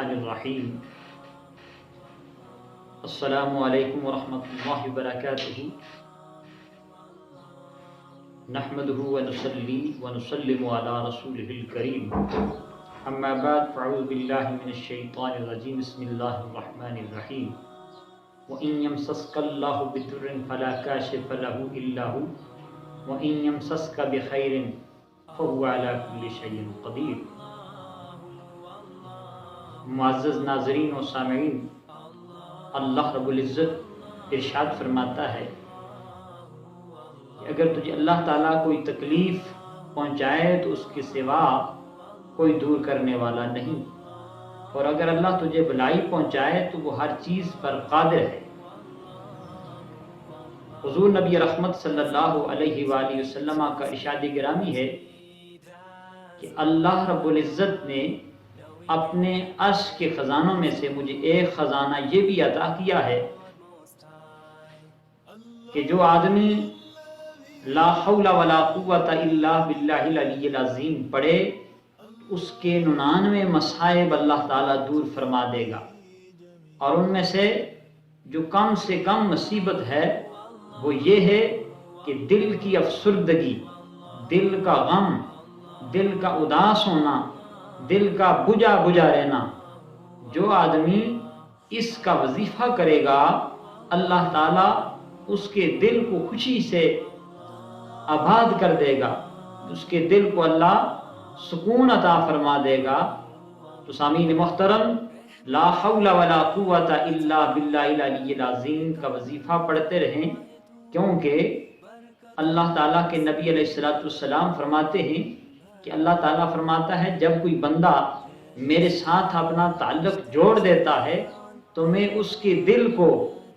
الرحمن الرحیم السلام علیکم ورحمۃ اللہ وبرکاتہ نحمده ونصلی ونسلم علی رسولہ الکریم اما بعد فاعوذ باللہ من الشیطان الرجیم بسم اللہ الرحمن الرحیم وَإِن يَمْسَسْكَ اللَّهُ بِضُرٍّ فَلَا كَاشِفَ لَهُ إِلَّا هُوَ وَإِن يَمْسَسْكَ بِخَيْرٍ فَهُوَ عَلَى كُلِّ شَيْءٍ قَدِيرٌ۔ معزز ناظرین و سامعین، اللہ رب العزت ارشاد فرماتا ہے کہ اگر تجھے اللہ تعالیٰ کوئی تکلیف پہنچائے تو اس کے سوا کوئی دور کرنے والا نہیں، اور اگر اللہ تجھے بھلائی پہنچائے تو وہ ہر چیز پر قادر ہے۔ حضور نبی رحمت صلی اللہ علیہ وآلہ وسلم کا ارشاد گرامی ہے کہ اللہ رب العزت نے اپنے عرش کے خزانوں میں سے مجھے ایک خزانہ یہ بھی عطا کیا ہے کہ جو آدمی لا حول ولا قوت الا باللہ العلی العظیم پڑھے اس کے 99 مصائب اللہ تعالیٰ دور فرما دے گا، اور ان میں سے جو کم سے کم مصیبت ہے وہ یہ ہے کہ دل کی افسردگی، دل کا غم، دل کا اداس ہونا، دل کا بجھا بجھا رہنا۔ جو آدمی اس کا وظیفہ کرے گا اللہ تعالیٰ اس کے دل کو خوشی سے آباد کر دے گا، اس کے دل کو اللہ سکون عطا فرما دے گا۔ تو سامعین محترم، لا حول ولا قوت الا باللہ العلی العظیم کا وظیفہ پڑھتے رہیں، کیونکہ اللہ تعالیٰ کے نبی علیہ السلام فرماتے ہیں کہ اللہ تعالیٰ فرماتا ہے جب کوئی بندہ میرے ساتھ اپنا تعلق جوڑ دیتا ہے تو میں اس کے دل کو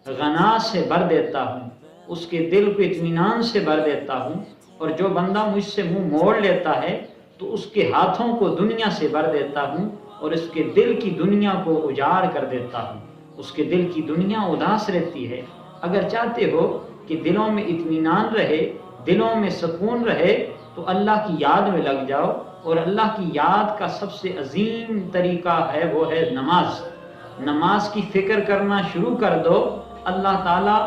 غنا سے بھر دیتا ہوں، اس کے دل کو اطمینان سے بھر دیتا ہوں، اور جو بندہ مجھ سے منہ موڑ لیتا ہے تو اس کے ہاتھوں کو دنیا سے بھر دیتا ہوں اور اس کے دل کی دنیا کو اجاڑ کر دیتا ہوں۔ اس کے دل کی دنیا اداس رہتی ہے۔ اگر چاہتے ہو کہ دلوں میں اطمینان رہے، دلوں میں سکون رہے، تو اللہ کی یاد میں لگ جاؤ، اور اللہ کی یاد کا سب سے عظیم طریقہ ہے وہ ہے نماز۔ نماز کی فکر کرنا شروع کر دو، اللہ تعالیٰ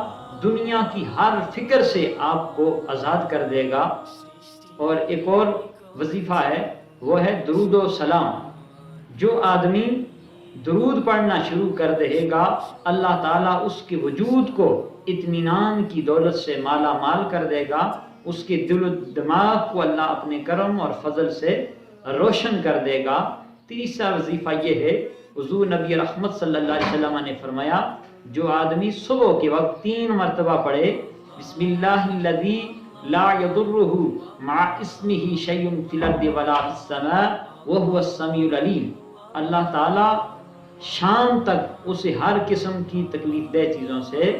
دنیا کی ہر فکر سے آپ کو آزاد کر دے گا۔ اور ایک اور وظیفہ ہے وہ ہے درود و سلام۔ جو آدمی درود پڑھنا شروع کر دے گا اللہ تعالیٰ اس کے وجود کو اطمینان کی دولت سے مالا مال کر دے گا، اس کے دل و دماغ کو اللہ اپنے کرم اور فضل سے روشن کر دے گا۔ تیسرا وظیفہ یہ ہے، حضور نبی رحمت صلی اللہ علیہ وسلم نے فرمایا جو آدمی صبح کے وقت 3 مرتبہ پڑھے بسم اللہ الذی لا یضرہ مع اسمہ شیء فی الارض ولا فی السماء وہو السمیع العلیم، اللہ تعالیٰ شام تک اسے ہر قسم کی تکلیف دہ چیزوں سے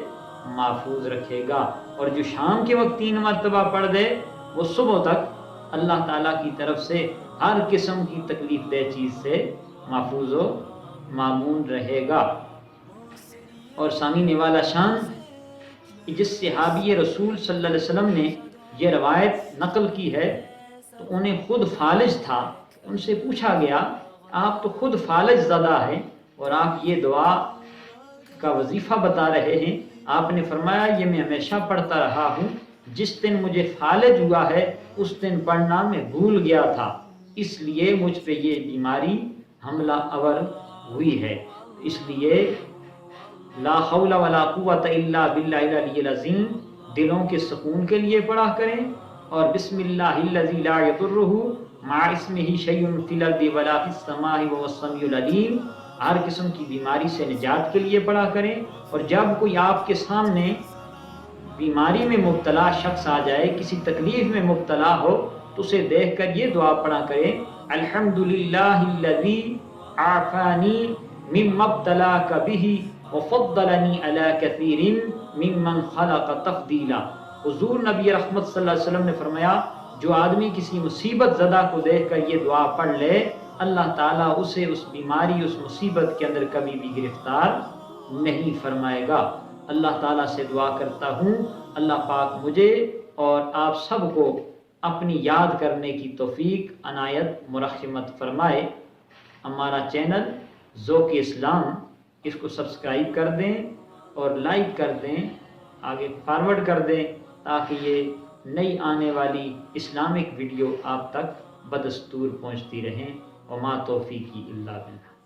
محفوظ رکھے گا، اور جو شام کے وقت 3 مرتبہ پڑھ دے وہ صبح تک اللہ تعالیٰ کی طرف سے ہر قسم کی تکلیف دہ چیز سے محفوظ و مامون رہے گا۔ اور سامعین والا شان، جس صحابی رسول صلی اللہ علیہ وسلم نے یہ روایت نقل کی ہے تو انہیں خود فالج تھا، ان سے پوچھا گیا آپ تو خود فالج زدہ ہیں اور آپ یہ دعا کا وظیفہ بتا رہے ہیں؟ آپ نے فرمایا یہ میں ہمیشہ پڑھتا رہا ہوں، جس دن مجھے فالج ہوا ہے اس دن پڑھنا میں بھول گیا تھا، اس لیے مجھ پہ یہ بیماری حملہ آور ہوئی ہے۔ اس لیے لا حول ولا قوت الا باللہ العلی العظیم دلوں کے سکون کے لیے پڑھا کریں، اور بسم اللہ الذی لا یضرہ مع اسمہ شیء فی الارض ولا فی السماء وہو السمیع العلیم ہر قسم کی بیماری سے نجات کے لیے پڑھا کریں۔ اور جب کوئی آپ کے سامنے بیماری میں مبتلا شخص آ جائے، کسی تکلیف میں مبتلا ہو، تو اسے دیکھ کر یہ دعا پڑھا کریں الحمدللہ الذی عافانی مما ابتلاک بہ وفضلنی علی کثیر ممن خلق تفضیلا۔ حضور نبی رحمت صلی اللہ علیہ وسلم نے فرمایا جو آدمی کسی مصیبت زدہ کو دیکھ کر یہ دعا پڑھ لے اللہ تعالیٰ اسے اس بیماری، اس مصیبت کے اندر کبھی بھی گرفتار نہیں فرمائے گا۔ اللہ تعالیٰ سے دعا کرتا ہوں اللہ پاک مجھے اور آپ سب کو اپنی یاد کرنے کی توفیق عنایت مرحمت فرمائے۔ ہمارا چینل ذوق اسلام، اس کو سبسکرائب کر دیں اور لائک کر دیں، آگے فارورڈ کر دیں، تاکہ یہ نئی آنے والی اسلامک ویڈیو آپ تک بدستور پہنچتی رہیں۔ وما توفیقی الا باللہ۔